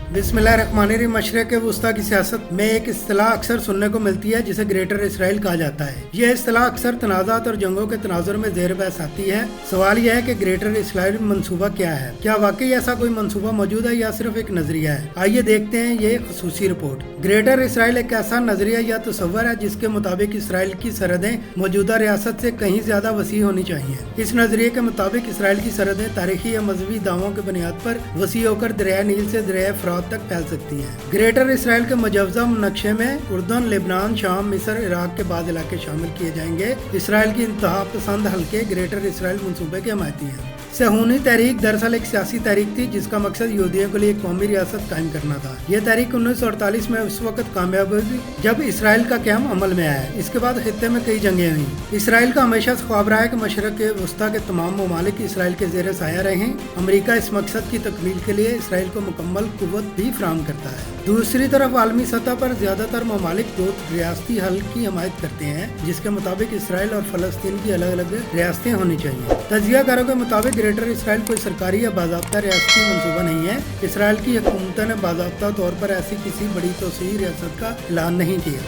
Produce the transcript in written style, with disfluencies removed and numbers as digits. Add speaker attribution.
Speaker 1: बिस्मिल्लाहिर्रहमानिर्रहीम। मशरिक़ वुस्ता की सियासत में एक इस्तिलाह अक्सर सुनने को मिलती है जिसे ग्रेटर इसराइल कहा जाता है। यह इस्तिलाह अक्सर तनाज़ात और जंगों के तनाजुर में ज़ेर बहस आती है। सवाल यह है कि ग्रेटर इसराइल मंसूबा क्या है, क्या वाकई ऐसा कोई मंसूबा मौजूद है या सिर्फ एक नजरिया है। आइए देखते हैं ये खसूसी रिपोर्ट। ग्रेटर इसराइल एक ऐसा नजरिया या तस्वर है जिसके मुताबिक इसराइल की सरहदें मौजूदा रियासत से कहीं ज्यादा वसी होनी चाहिए। इस नजरिए के मुताबिक इसराइल की सरहदें तारीखी या मजहबी दावों की बुनियाद पर वसी होकर दरिया नील से दरिया फरात तक फैल सकती है। ग्रेटर इसराइल के मुजव्वज़ा नक्शे में उर्दन, लेबनान, शाम, मिस्र, इराक के बाद इलाके शामिल किए जाएंगे। इसराइल की इंतहा पसंद हल्के ग्रेटर इसराइल मंसूबे के हमायती हैं। सहूनी तहरीक दरअसल एक सियासी तहरीक थी जिसका मकसद यहूदियों के लिए एक कौमी रियासत कायम करना था। यह तहरीक 1948 में उस वक्त कामयाब हुई जब इसराइल का क़याम अमल में आया। इसके बाद खित्ते में कई जंगें हुई। इसराइल का हमेशा से ख्वाब रहा है कि मशरिक़ वुस्ता के तमाम ममालिक इसराइल के ज़ेर साया रहें। अमरीका इस मकसद की तकमील के लिए इसराइल को मुकम्मल कुव्वत भी फराहम करता है। दूसरी तरफ आलमी सतह पर ज्यादातर ममालिक दो रियासती हल की हमायत करते हैं जिसके मुताबिक इसराइल और फलस्तीन की अलग अलग रियासतें होनी चाहिए। तजियाकारों के मुताबिक ग्रेटर इसराइल कोई सरकारी या बाज़ाब्ता रियासती मंसूबा नहीं है। इसराइल की हुकूमत ने बाज़ाब्ता तौर पर ऐसी किसी बड़ी तोसीह रियासत का ऐलान नहीं किया।